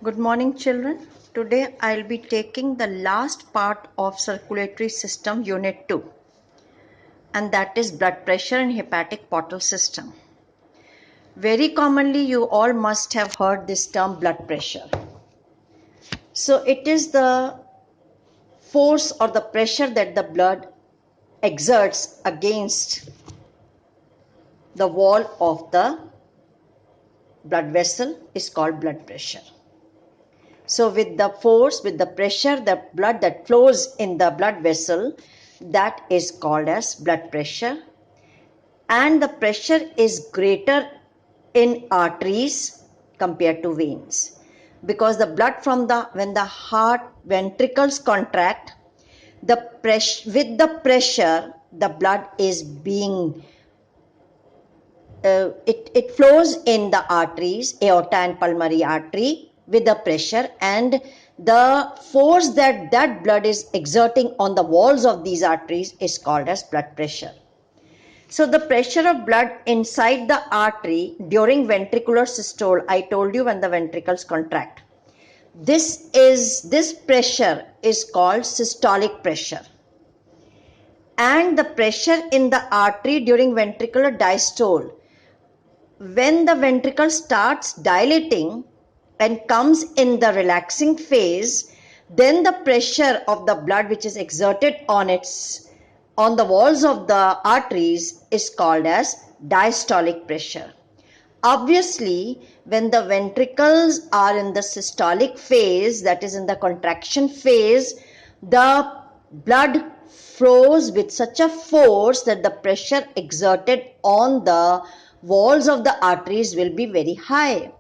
Good morning, children. Today I'll be taking the last part of circulatory system unit 2, and that is blood pressure and hepatic portal system. Very commonly you all must have heard this term blood pressure. So it is the force or the pressure that the blood exerts against the wall of the blood vessel is called blood pressure. So with the force, with the pressure, the blood that flows in the blood vessel, that is called as blood pressure. And the pressure is greater in arteries compared to veins. Because the blood when the heart ventricles contract, with the pressure, the blood is being it flows in the arteries, aorta and pulmonary artery with the pressure, and the force that blood is exerting on the walls of these arteries is called as blood pressure. So the pressure of blood inside the artery during ventricular systole, I told you when the ventricles contract. This pressure is called systolic pressure. And the pressure in the artery during ventricular diastole, when the ventricle starts dilating and comes in the relaxing phase, then the pressure of the blood which is exerted on the walls of the arteries is called as diastolic pressure. Obviously, when the ventricles are in the systolic phase, that is in the contraction phase, the blood flows with such a force that the pressure exerted on the walls of the arteries will be very high.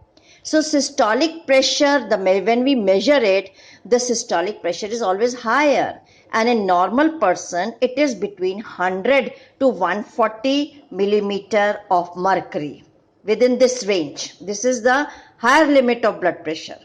So systolic pressure, when we measure it, the systolic pressure is always higher. And in normal person, it is between 100 to 140 millimeter of mercury. Within this range, this is the higher limit of blood pressure.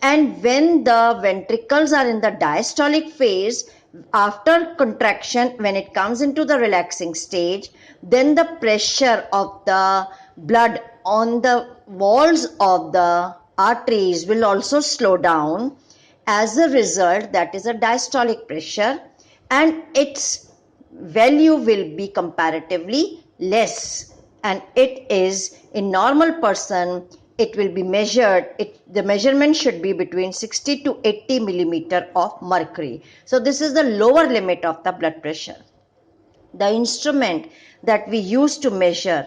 And when the ventricles are in the diastolic phase, after contraction, when it comes into the relaxing stage, then the pressure of the blood on the walls of the arteries will also slow down. As a result, that is a diastolic pressure, and its value will be comparatively less. And it is, in normal person, it will be measured, the measurement should be between 60 to 80 millimeter of mercury. So this is the lower limit of the blood pressure. The instrument that we use to measure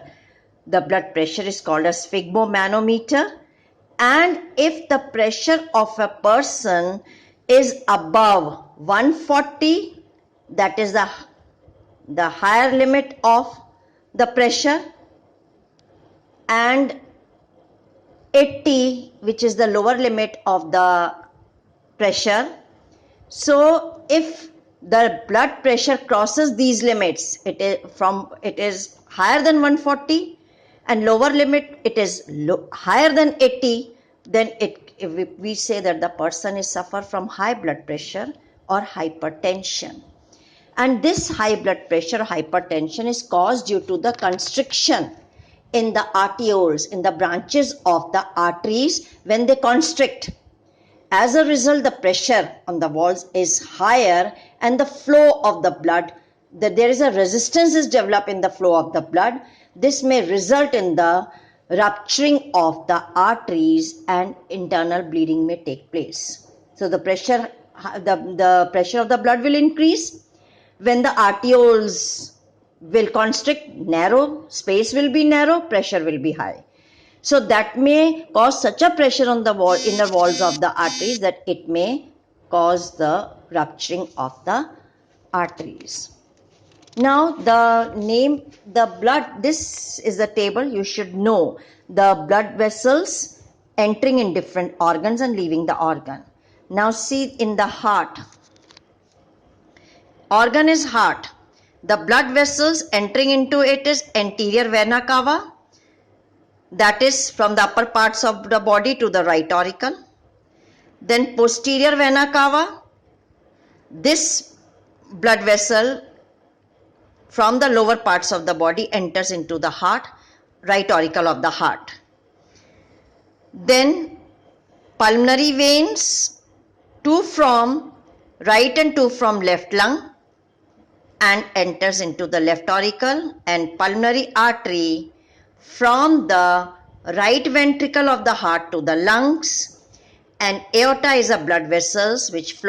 the blood pressure is called a sphygmomanometer. And if the pressure of a person is above 140, that is the higher limit of the pressure, and 80, which is the lower limit of the pressure. So if the blood pressure crosses these limits, it is higher than 140, and lower limit it is higher than 80, then we say that the person is suffer from high blood pressure or hypertension. And this high blood pressure or hypertension is caused due to the constriction in the arterioles, in the branches of the arteries when they constrict. As a result, the pressure on the walls is higher, and the flow of the blood, there is a resistance is developed in the flow of the blood. This may result in the rupturing of the arteries, and internal bleeding may take place. So the pressure of the blood will increase. When the arterioles will constrict, narrow, space will be narrow, pressure will be high. So that may cause such a pressure on the inner walls of the arteries that it may cause the rupturing of the arteries. Now this is the table you should know. The blood vessels entering in different organs and leaving the organ. Now see in the heart. Organ is heart. The blood vessels entering into it is anterior vena cava, that is from the upper parts of the body to the right auricle. Then posterior vena cava, this blood vessel from the lower parts of the body enters into the heart, right auricle of the heart. Then pulmonary veins, 2 from right and 2 from left lung, and enters into the left auricle, and pulmonary artery from the right ventricle of the heart to the lungs, and aorta is a blood vessels which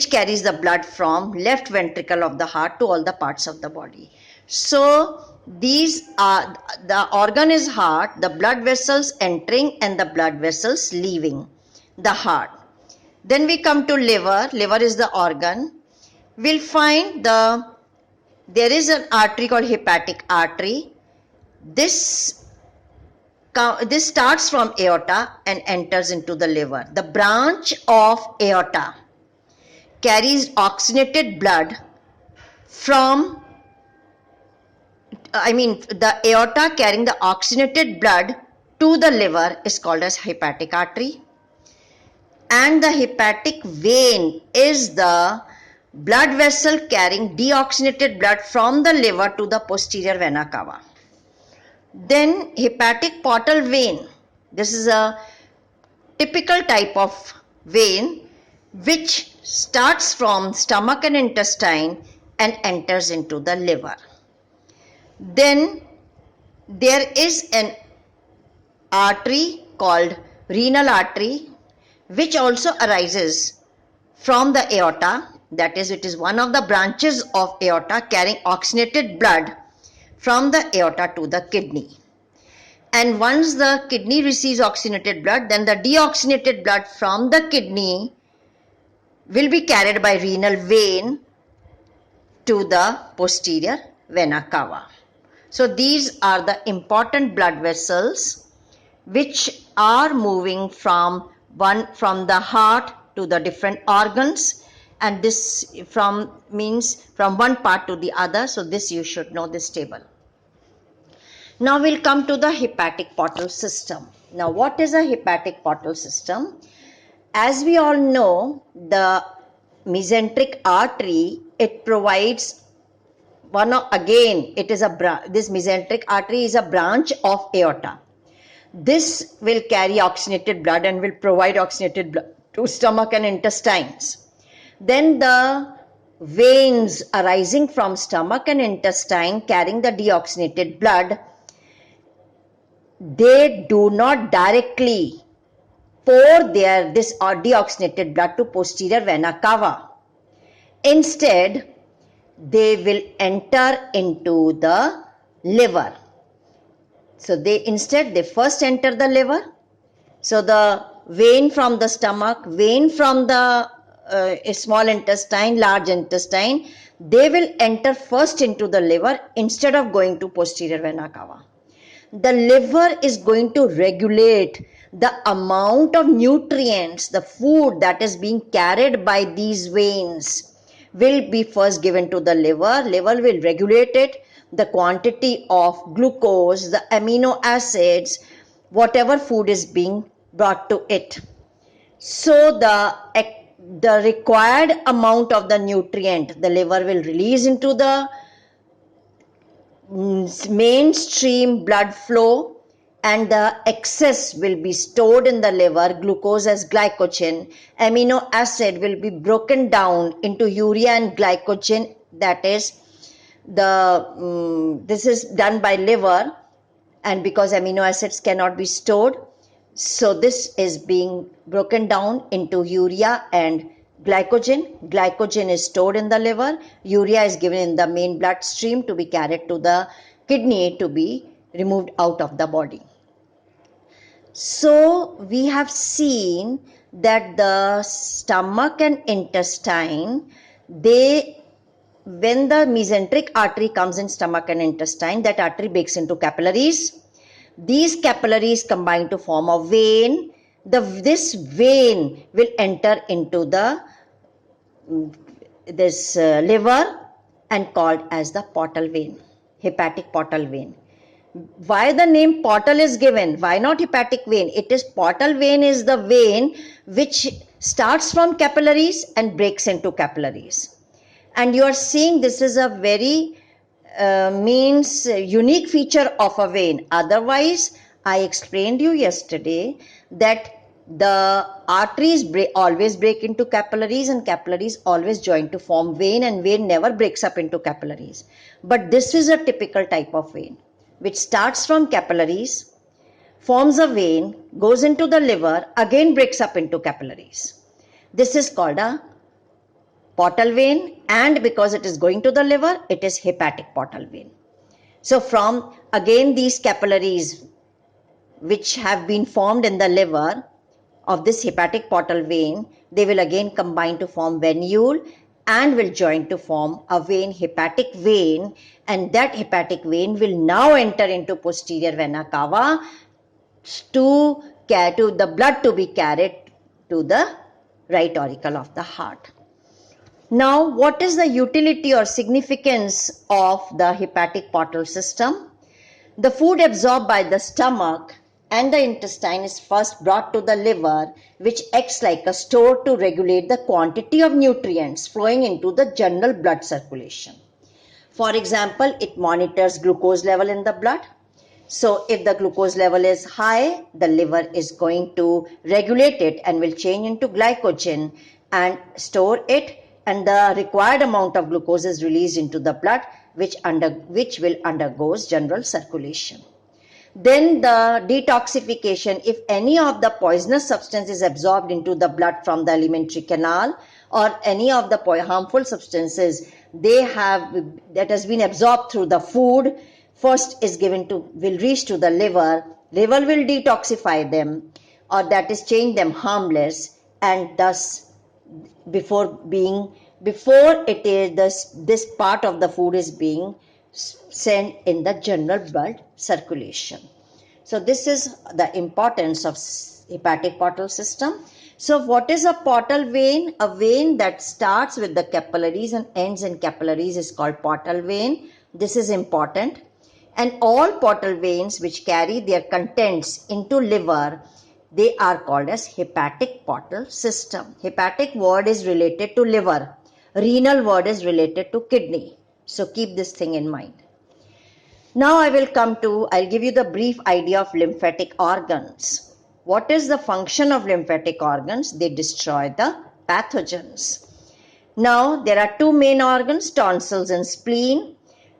carries the blood from left ventricle of the heart to all the parts of the body. So these are, the organ is heart, the blood vessels entering and the blood vessels leaving the heart. Then we come to liver. Liver is the organ. We'll find there is an artery called hepatic artery. This starts from aorta and enters into the liver. The branch of aorta carries oxygenated blood the aorta carrying the oxygenated blood to the liver is called as hepatic artery. And the hepatic vein is the blood vessel carrying deoxygenated blood from the liver to the posterior vena cava. Then hepatic portal vein. This is a typical type of vein which starts from stomach and intestine and enters into the liver. Then there is an artery called renal artery which also arises from the aorta. That is, it is one of the branches of aorta carrying oxygenated blood from the aorta to the kidney. And once the kidney receives oxygenated blood, then the deoxygenated blood from the kidney will be carried by renal vein to the posterior vena cava. So these are the important blood vessels which are moving from the heart to the different organs, and this means from one part to the other. So this you should know this table. Now we'll come to the hepatic portal system. Now what is a hepatic portal system? As we all know, the mesenteric artery, it provides this mesenteric artery is a branch of aorta. This will carry oxygenated blood and will provide oxygenated blood to stomach and intestines. Then the veins arising from stomach and intestine carrying the deoxygenated blood, they do not directly pour this deoxygenated blood to posterior vena cava. Instead, they will enter into the liver. So they first enter the liver. So the vein from the stomach, vein from the small intestine, large intestine, they will enter first into the liver instead of going to posterior vena cava. The liver is going to regulate the amount of nutrients, the food that is being carried by these veins will be first given to the liver. Liver will regulate it, the quantity of glucose, the amino acids, whatever food is being brought to it. So the required amount of the nutrient the liver will release into the mainstream blood flow, and the excess will be stored in the liver, glucose as glycogen, amino acid will be broken down into urea and glycogen. That is, this is done by liver, and because amino acids cannot be stored, so this is being broken down into urea and glycogen. Glycogen is stored in the liver, urea is given in the main bloodstream to be carried to the kidney to be removed out of the body. So we have seen that the stomach and intestine, when the mesenteric artery comes in stomach and intestine, that artery breaks into capillaries. These capillaries combine to form a vein. This vein will enter into this liver and called as the portal vein, hepatic portal vein. Why the name portal is given? Why not hepatic vein? It is portal vein is the vein which starts from capillaries and breaks into capillaries. And you are seeing this is a very unique feature of a vein. Otherwise, I explained you yesterday that the arteries always break into capillaries, and capillaries always join to form vein, and vein never breaks up into capillaries. But this is a typical type of vein which starts from capillaries, forms a vein, goes into the liver, again breaks up into capillaries. This is called a portal vein, and because it is going to the liver, it is hepatic portal vein. So from again these capillaries which have been formed in the liver of this hepatic portal vein, they will again combine to form venule and will join to form a vein, hepatic vein, and that hepatic vein will now enter into posterior vena cava to the blood to be carried to the right auricle of the heart. Now, what is the utility or significance of the hepatic portal system? The food absorbed by the stomach and the intestine is first brought to the liver, which acts like a store to regulate the quantity of nutrients flowing into the general blood circulation. For example, it monitors glucose level in the blood. So if the glucose level is high, the liver is going to regulate it and will change into glycogen and store it, and the required amount of glucose is released into the blood, which will undergo general circulation. Then the detoxification, if any of the poisonous substance is absorbed into the blood from the alimentary canal, or any of the harmful substances that has been absorbed through the food, first will reach to the liver will detoxify them, or that is change them harmless, and thus before this part of the food is being sent in the general blood circulation. So this is the importance of hepatic portal system. So what is a portal vein? A vein that starts with the capillaries and ends in capillaries is called portal vein. This is important. And all portal veins which carry their contents into liver, they are called as hepatic portal system. Hepatic word is related to liver. Renal word is related to kidney. So keep this thing in mind. Now I'll give you the brief idea of lymphatic organs. What is the function of lymphatic organs? They destroy the pathogens. Now there are two main organs, tonsils and spleen.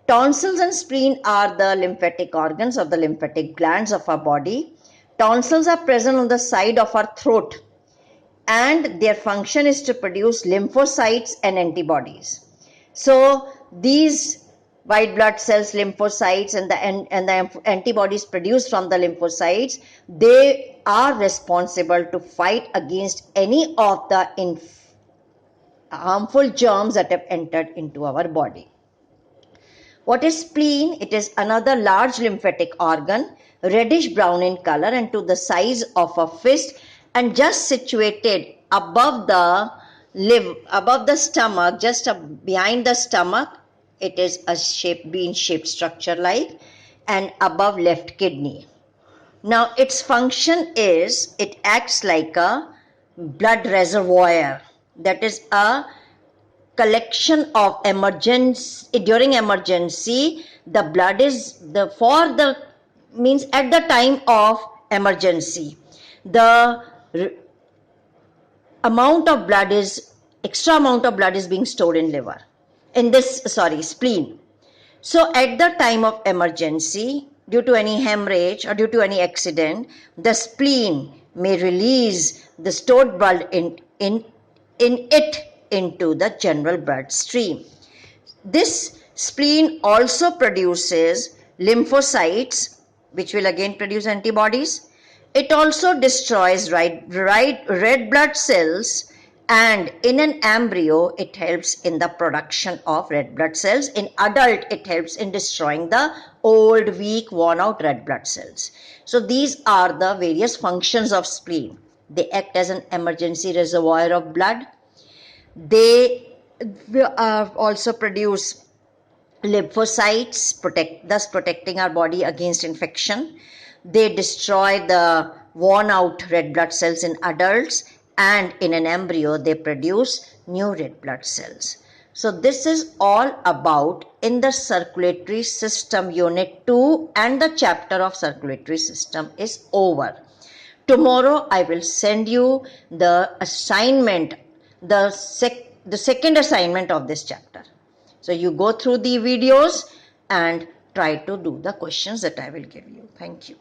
Tonsils and spleen are the lymphatic organs or the lymphatic glands of our body. Tonsils are present on the side of our throat, and their function is to produce lymphocytes and antibodies. So these white blood cells, lymphocytes, and the antibodies produced from the lymphocytes, they are responsible to fight against any of the harmful germs that have entered into our body. What is spleen? It is another large lymphatic organ, reddish brown in color and to the size of a fist, and just situated above the stomach, just behind the stomach. It is a bean-shaped structure like, and above left kidney. Now its function is, it acts like a blood reservoir. That is a collection of emergency. During emergency, the blood is at the time of emergency, the extra amount of blood is being stored in spleen. So at the time of emergency, due to any hemorrhage or due to any accident, the spleen may release the stored blood into the general bloodstream. This spleen also produces lymphocytes, which will again produce antibodies. It also destroys red blood cells, and in an embryo, it helps in the production of red blood cells. In adult, it helps in destroying the old, weak, worn out red blood cells. So these are the various functions of spleen. They act as an emergency reservoir of blood. They also produce lymphocytes, thus protecting our body against infection. They destroy the worn out red blood cells in adults, and in an embryo they produce new red blood cells. So this is all about in the circulatory system unit 2, and the chapter of circulatory system is over. Tomorrow I will send you the assignment, the second assignment of this chapter. So you go through the videos and try to do the questions that I will give you. Thank you.